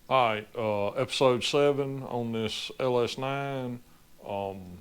All right, episode 7 on this LS9. Um,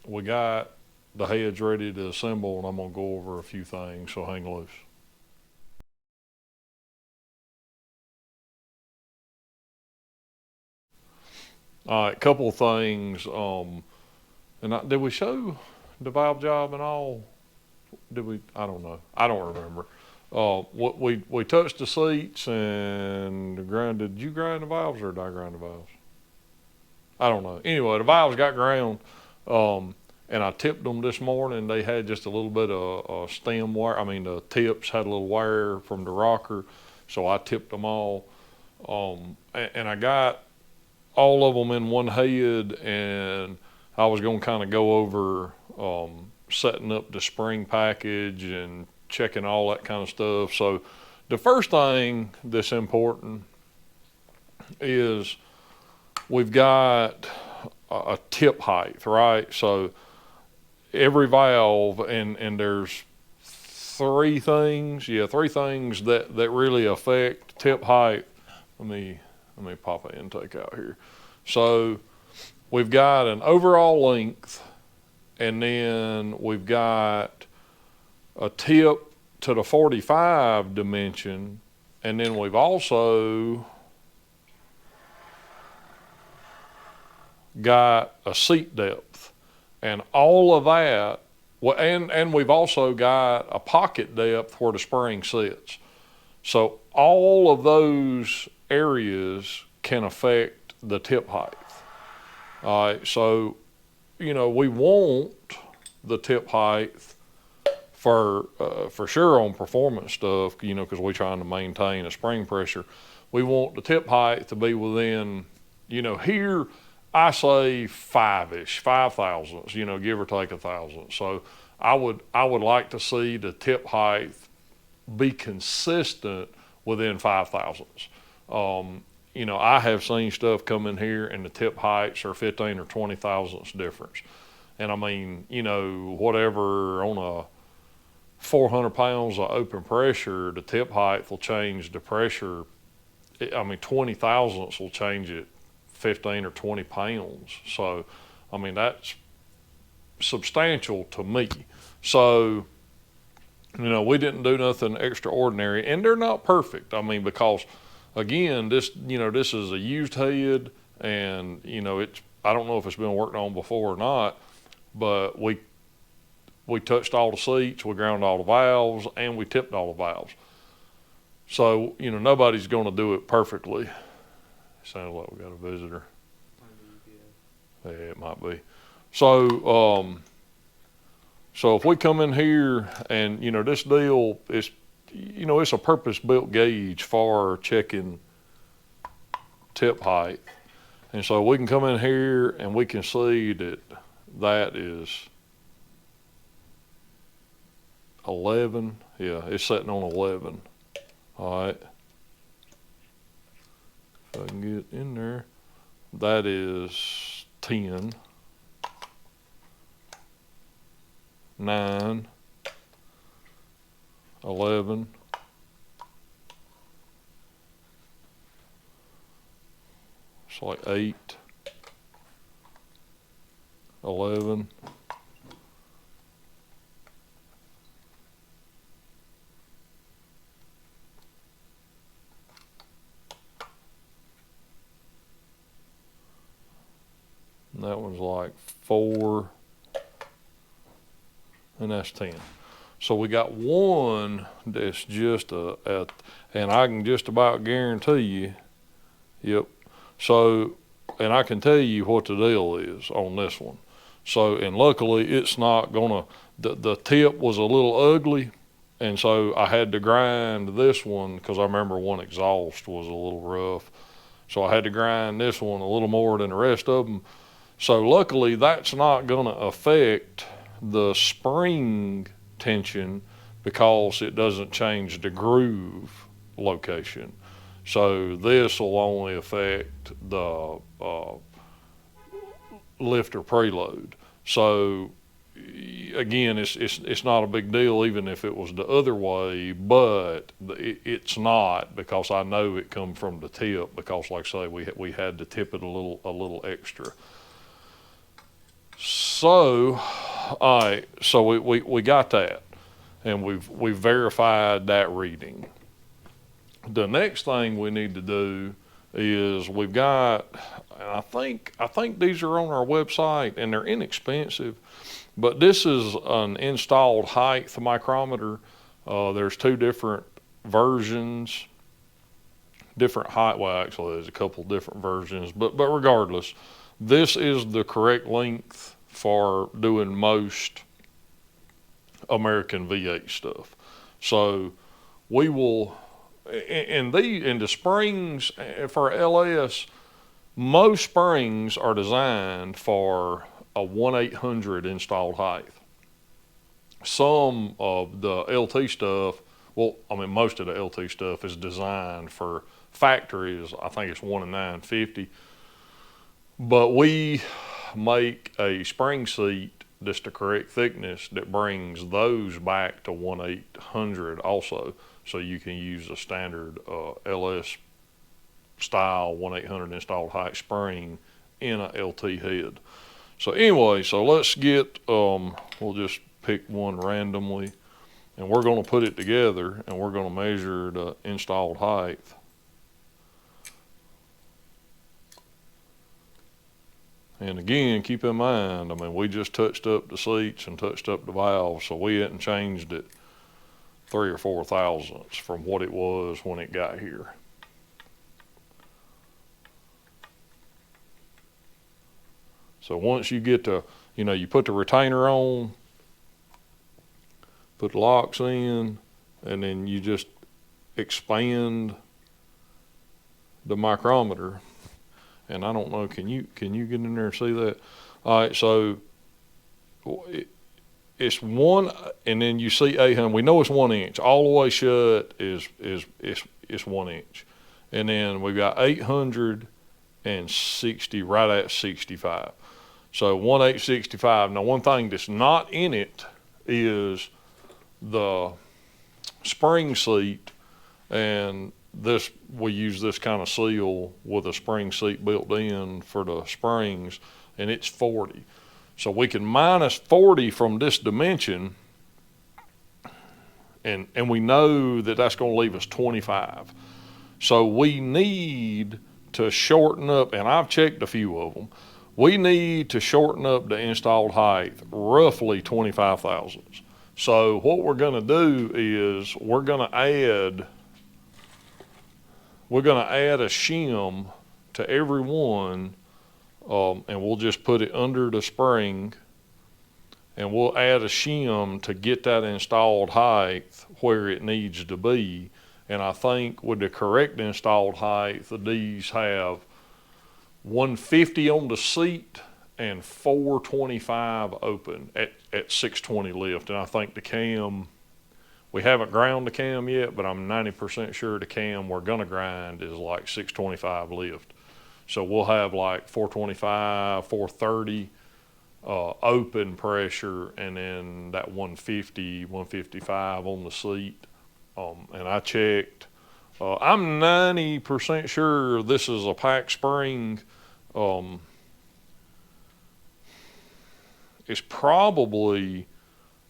we got the heads ready to assemble, and I'm going to go over a few things, so hang loose. All right, couple of things. Did we show the valve job and all? Did we? I don't know. I don't remember. We touched the seats and ground. Did you grind the valves or did I grind the valves? I don't know. Anyway, the valves got ground, and I tipped them this morning. They had just a little bit of stem wire. I mean, the tips had a little wire from the rocker, so I tipped them all. And I got all of them in one head, and I was going to kind of go over setting up the spring package and checking all that kind of stuff. So the first thing that's important is we've got a tip height, right? So every valve, and there's three things that really affect tip height. Let me pop an intake out here. So we've got an overall length, and then we've got a tip to the 45 dimension, and then we've also got a seat depth, and all of that. Well, and we've also got a pocket depth where the spring sits. So all of those areas can affect the tip height. All right, so we want the tip height for sure on performance stuff, because we're trying to maintain a spring pressure. We want the tip height to be within, here I say five-ish, 5 thousandths, give or take a thousandth. So I would like to see the tip height be consistent within 5 thousandths. I have seen stuff come in here and the tip heights are 15 or 20 thousandths difference. And I mean, whatever on a 400 pounds of open pressure, the tip height will change the pressure. 20 thousandths will change it 15 or 20 pounds. So, that's substantial to me. So, we didn't do nothing extraordinary, and they're not perfect. Because again, this is a used head, and I don't know if it's been worked on before or not, but we touched all the seats, we ground all the valves, and we tipped all the valves. So, nobody's going to do it perfectly. Sounds like we got a visitor. Yeah, it might be. So, so if we come in here and, this deal is, it's a purpose-built gauge for checking tip height. And so we can come in here and we can see that is 11. Yeah, it's sitting on 11. All right. If I can get in there, that is 10, 9, 11, it's like 8, 11, and that one's like 4, and that's 10. So we got one that's just and I can just about guarantee you, yep. So, and I can tell you what the deal is on this one. So, and luckily it's not gonna, the tip was a little ugly, and so I had to grind this one because I remember one exhaust was a little rough. So I had to grind this one a little more than the rest of them. So luckily that's not gonna affect the spring tension because it doesn't change the groove location. So this will only affect the lifter preload. So, again, it's not a big deal even if it was the other way, but it's not, because I know it come from the tip, because like I say, we had to tip it a little extra. So, all right, so we got that, and we've verified that reading. The next thing we need to do is we've got, and I think these are on our website and they're inexpensive, but this is an installed height micrometer. There's two different versions, different height. Well, actually, there's a couple different versions, but regardless, this is the correct length for doing most American V8 stuff. So we will, in the springs for LS, most springs are designed for a 1/800 installed height. Some of the LT stuff, well, I mean, most of the LT stuff is designed for factories. I think it's 1/950. But we make a spring seat that's the correct thickness that brings those back to 1/800 also. So you can use a standard LS style 1/800 installed height spring in a LT head. So anyway, so let's get, we'll just pick one randomly, and we're going to put it together, and we're going to measure the installed height. And again, keep in mind, I mean, we just touched up the seats and touched up the valves, so we hadn't changed it 3 or 4 thousandths from what it was when it got here. So once you get to, you put the retainer on, put the locks in, and then you just expand the micrometer. And I don't know, can you get in there and see that? All right, so it's one, and then you see 800. We know it's 1 inch. All the way shut is 1 inch. And then we've got 860 right at 65. So 1/865. Now, one thing that's not in it is the spring seat, and this, we use this kind of seal with a spring seat built in for the springs, and it's 40. So we can minus 40 from this dimension, and we know that that's going to leave us 25. So we need to shorten up, and I've checked a few of them. We need to shorten up the installed height roughly 25 thousandths. So what we're going to do is we're going to add a shim to every one, and we'll just put it under the spring, and we'll add a shim to get that installed height where it needs to be. And I think with the correct installed height, these have 150 on the seat and 425 open at 620 lift. And I think the cam, we haven't ground the cam yet, but I'm 90% sure the cam we're gonna grind is like 625 lift. So we'll have like 425, 430 open pressure, and then that 150, 155 on the seat. And I checked, I'm 90% sure this is a pack spring. It's probably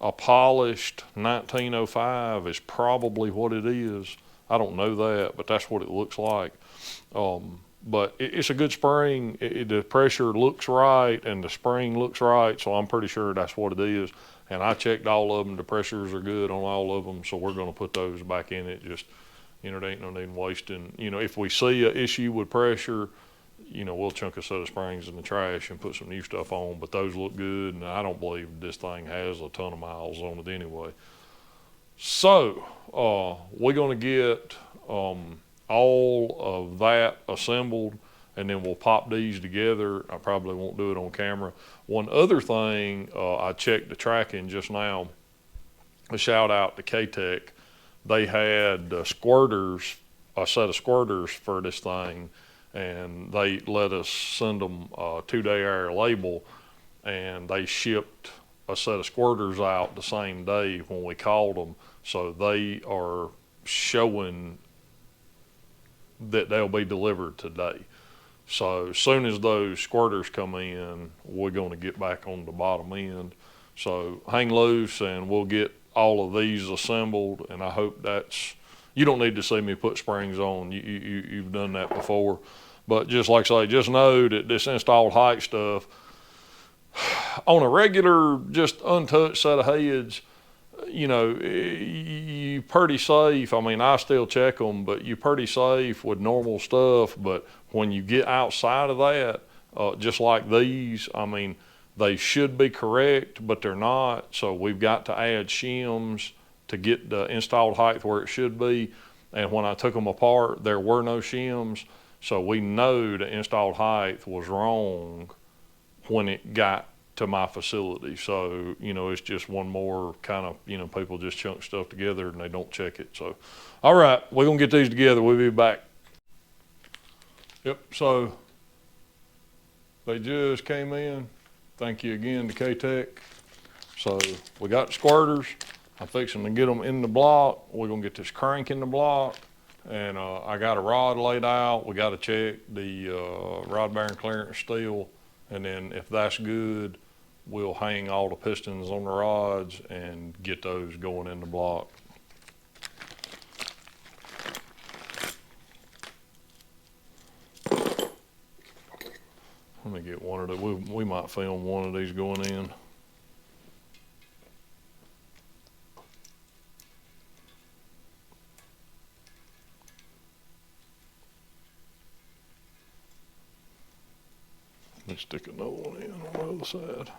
a polished 1905 is probably what it is. I don't know that, but that's what it looks like. But it's a good spring. The pressure looks right and the spring looks right, so I'm pretty sure that's what it is. And I checked all of them. The pressures are good on all of them, so we're going to put those back in it. Just, there ain't no need in wasting. If we see an issue with pressure, we'll chunk a set of springs in the trash and put some new stuff on, but those look good, and I don't believe this thing has a ton of miles on it anyway. So, we're going to get all of that assembled, and then we'll pop these together. I probably won't do it on camera. One other thing, I checked the tracking just now. A shout out to K-Tech. They had squirters, a set of squirters for this thing, and they let us send them a 2-day air label, and they shipped a set of squirters out the same day when we called them, so they are showing that they'll be delivered today. So as soon as those squirters come in, we're going to get back on the bottom end. So hang loose and we'll get all of these assembled, and I hope that's, you don't need to see me put springs on. You've done that before. But just like I say, just know that this installed height stuff, on a regular, just untouched set of heads, you know, you pretty safe. I mean, I still check them, but you pretty safe with normal stuff. But when you get outside of that, just like these, I mean, they should be correct, but they're not. So we've got to add shims to get the installed height where it should be. And when I took them apart, there were no shims. So we know the installed height was wrong when it got to my facility. So, you know, it's just one more kind of, you know, people just chunk stuff together and they don't check it. So, all right, we're gonna get these together. We'll be back. Yep, so they just came in. Thank you again to K-Tech. So we got the squirters. I'm fixing to get them in the block. We're gonna get this crank in the block. And I got a rod laid out. We gotta check the rod bearing clearance steel. And then if that's good, we'll hang all the pistons on the rods and get those going in the block. Let me get one of the, we might film one of these going in. Let's stick another one in on the other side.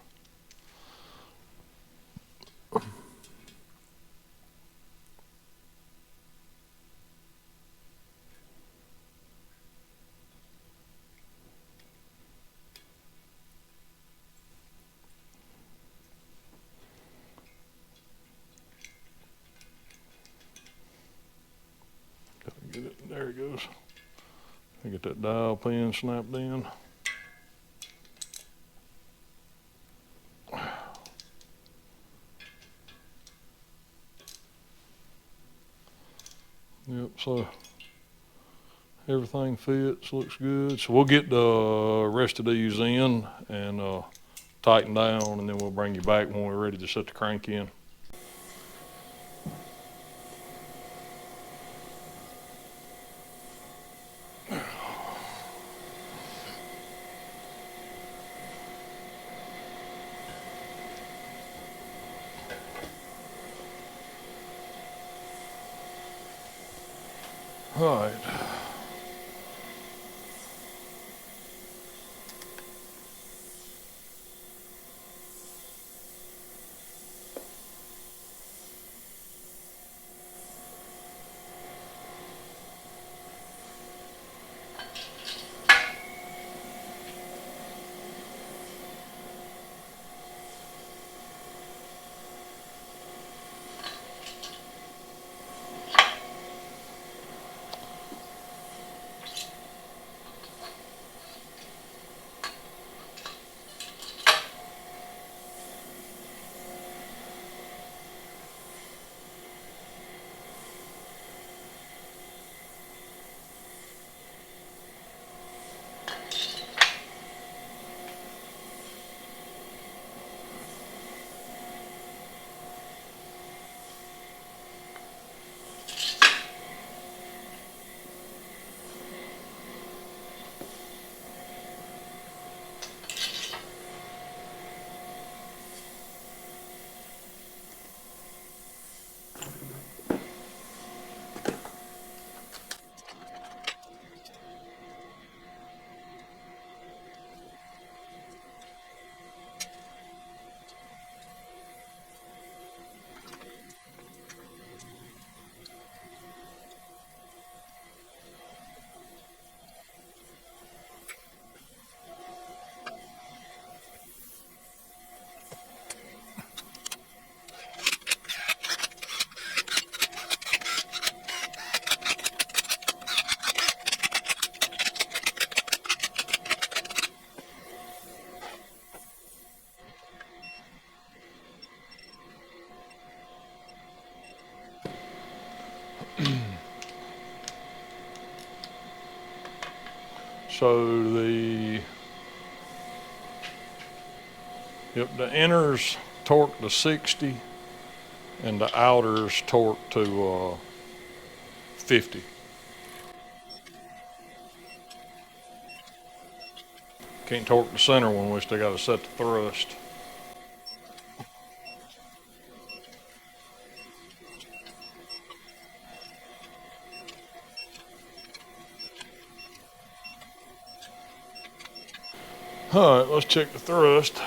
Gotta get it, there it goes. Get that dial pin snapped in. Yep, so everything fits, looks good. So we'll get the rest of these in and tighten down, and then we'll bring you back when we're ready to set the crank in. All right. So the inners torque to 60 and the outers torque to 50. Can't torque the center one, we still got to set the thrust. All right, let's check the thrust.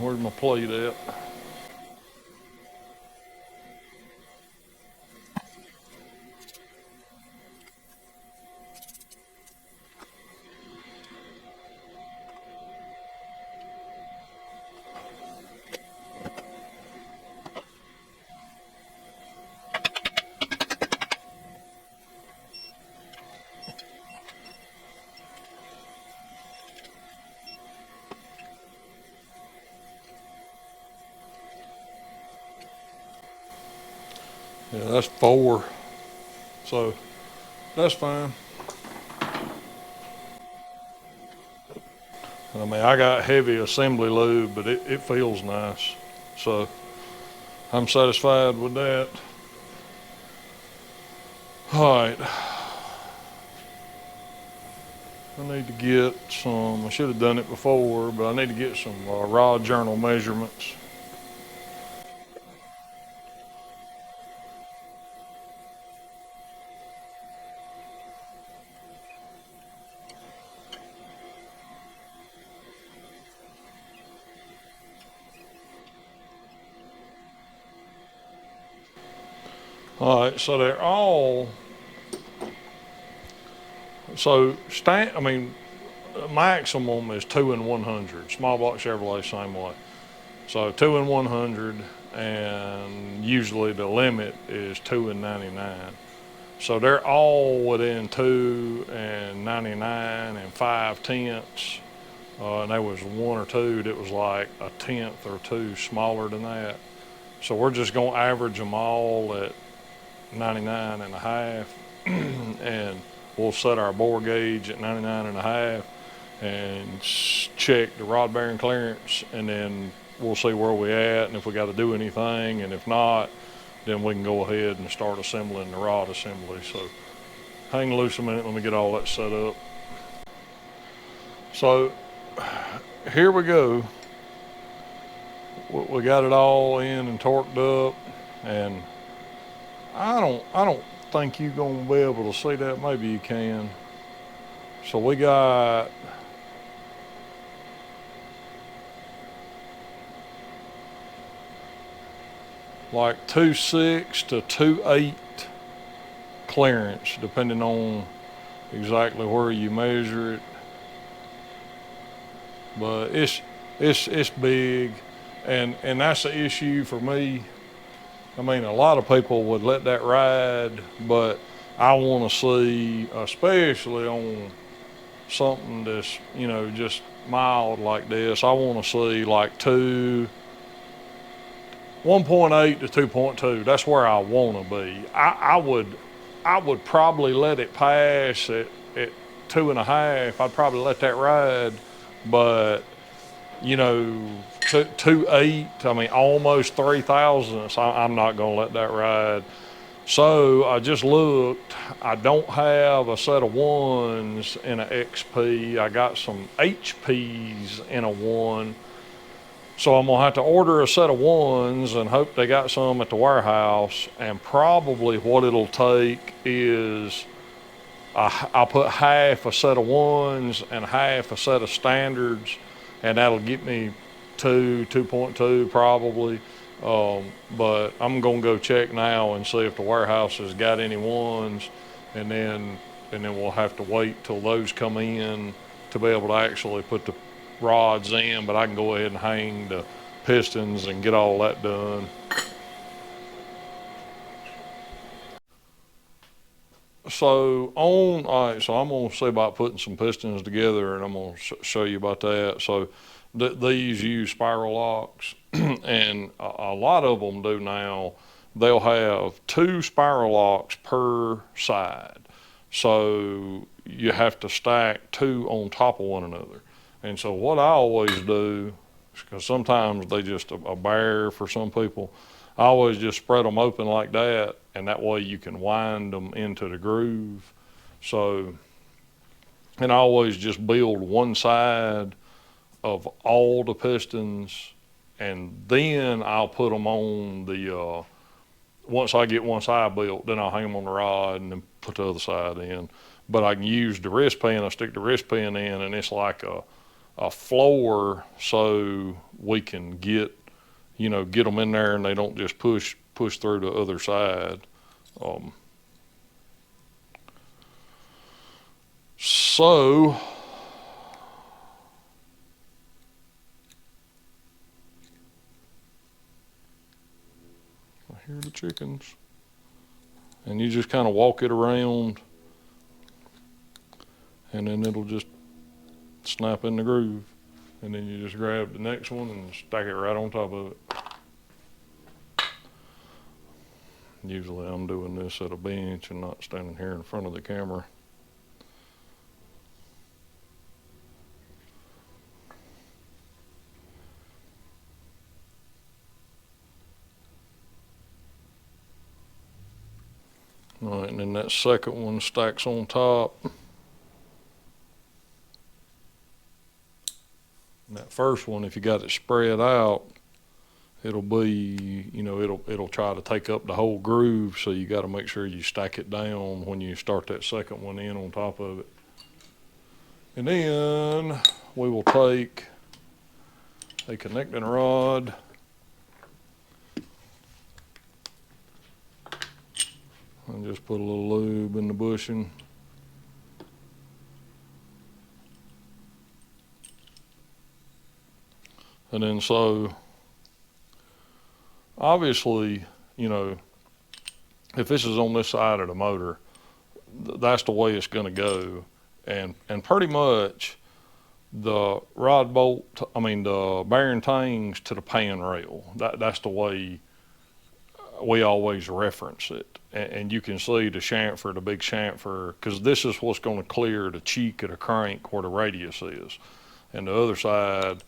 Where's my plate at? Yeah, that's 4. So that's fine. I mean, I got heavy assembly lube, but it feels nice. So I'm satisfied with that. All right. I need to get some, I should have done it before, but I need to get some rod journal measurements. All right, so they're all, I mean, maximum is 2 and 100. Small block Chevrolet, same way. So 2 and 100, and usually the limit is 2 and 99. So they're all within 2 and 99 and 5/10. And there was 1 or 2 that was like a 1/10 or 2 smaller than that. So we're just gonna average them all at 99 and a half, and we'll set our bore gauge at 99 and a half and check the rod bearing clearance, and then we'll see where we at and if we got to do anything, and if not, then we can go ahead and start assembling the rod assembly. So hang loose a minute, let me get all that set up. So here we go. We got it all in and torqued up, and I don't think you're gonna be able to see that. Maybe you can. So we got like 2.6 to 2.8 clearance, depending on exactly where you measure it. But it's big, and that's the issue for me. I mean, a lot of people would let that ride, but I want to see, especially on something that's, you know, just mild like this, I want to see like 1.8 to 2.2. That's where I want to be. I would probably let it pass at 2.5. I'd probably let that ride, but you know, 2.8, I mean, almost 3 thousandths, I'm not going to let that ride. So I just looked. I don't have a set of 1s in an XP. I got some HPs in a 1. So I'm going to have to order a set of 1s and hope they got some at the warehouse. And probably what it'll take is I'll put half a set of 1s and half a set of standards, and that'll get me 2.2 probably. But I'm gonna go check now and see if the warehouse has got any 1s, and then we'll have to wait till those come in to be able to actually put the rods in. But I can go ahead and hang the pistons and get all that done. So all right, so I'm gonna see about putting some pistons together, and I'm gonna show you about that. So these use spiral locks, and a lot of them do now, they'll have 2 spiral locks per side. So you have to stack 2 on top of one another. And so what I always do, because sometimes they just a bear for some people, I always just spread them open like that, and that way you can wind them into the groove. So, and I always just build one side of all the pistons, and then I'll put them on the, once I get one side built, then I'll hang them on the rod and then put the other side in. But I can use the wrist pin, I stick the wrist pin in, and it's like a floor, so we can get them in there and they don't just push through the other side. So I hear the chickens. And you just kind of walk it around, and then it'll just snap in the groove. And then you just grab the next one and stack it right on top of it. Usually I'm doing this at a bench and not standing here in front of the camera. All right, and then that second one stacks on top. And that first one, if you got it spread out, it'll be, it'll try to take up the whole groove, so you got to make sure you stack it down when you start that second one in on top of it. And then we will take a connecting rod, and just put a little lube in the bushing. And then so, obviously, if this is on this side of the motor, that's the way it's gonna go. And pretty much the rod bolt, the bearing tangs to the pan rail, that's the way we always reference it. And you can see the chamfer, the big chamfer, because this is what's gonna clear the cheek of the crank where the radius is. And the other side,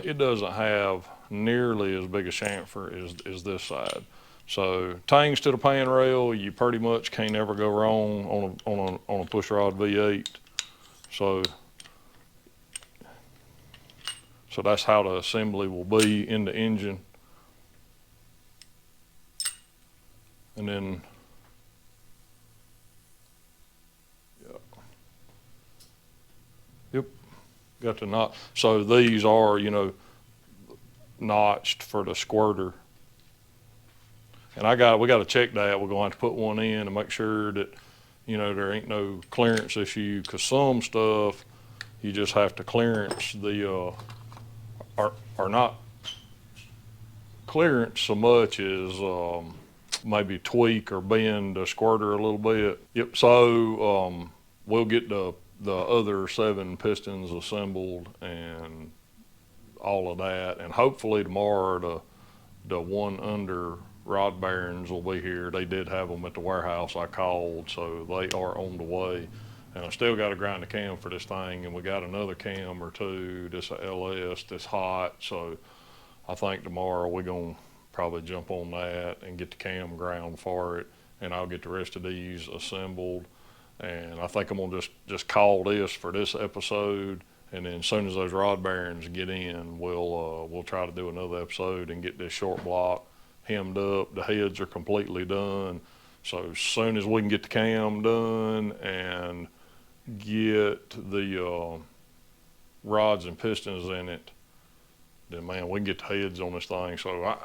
it doesn't have nearly as big a chamfer as this side. So tangs to the pan rail, you pretty much can't ever go wrong on a push rod V8. So that's how the assembly will be in the engine. And then, yep, got the knot. So these are, notched for the squirter. And we got to check that. We're going to have to put one in to make sure that, there ain't no clearance issue, because some stuff you just have to clearance the, or not clearance so much as maybe tweak or bend the squirter a little bit. Yep, so we'll get the other 7 pistons assembled and all of that, and hopefully tomorrow the one under rod bearings will be here. They did have them at the warehouse. I called, so they are on the way. And I still got to grind the cam for this thing, and we got another cam or 2, this a LS that's hot, so I think tomorrow we're gonna probably jump on that and get the cam ground for it, and I'll get the rest of these assembled. And I think I'm gonna just call this for this episode, and then as soon as those rod bearings get in, we'll try to do another episode and get this short block hemmed up. The heads are completely done, so as soon as we can get the cam done and get the rods and pistons in it, then man, we can get the heads on this thing. So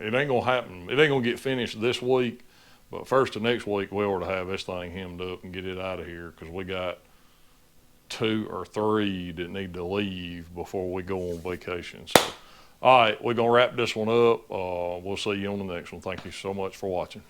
it ain't gonna happen. It ain't gonna get finished this week, but first of next week we ought to have this thing hemmed up and get it out of here, because we got 2 or 3 that need to leave before we go on vacation. So, all right, we're gonna wrap this one up. We'll see you on the next one. Thank you so much for watching.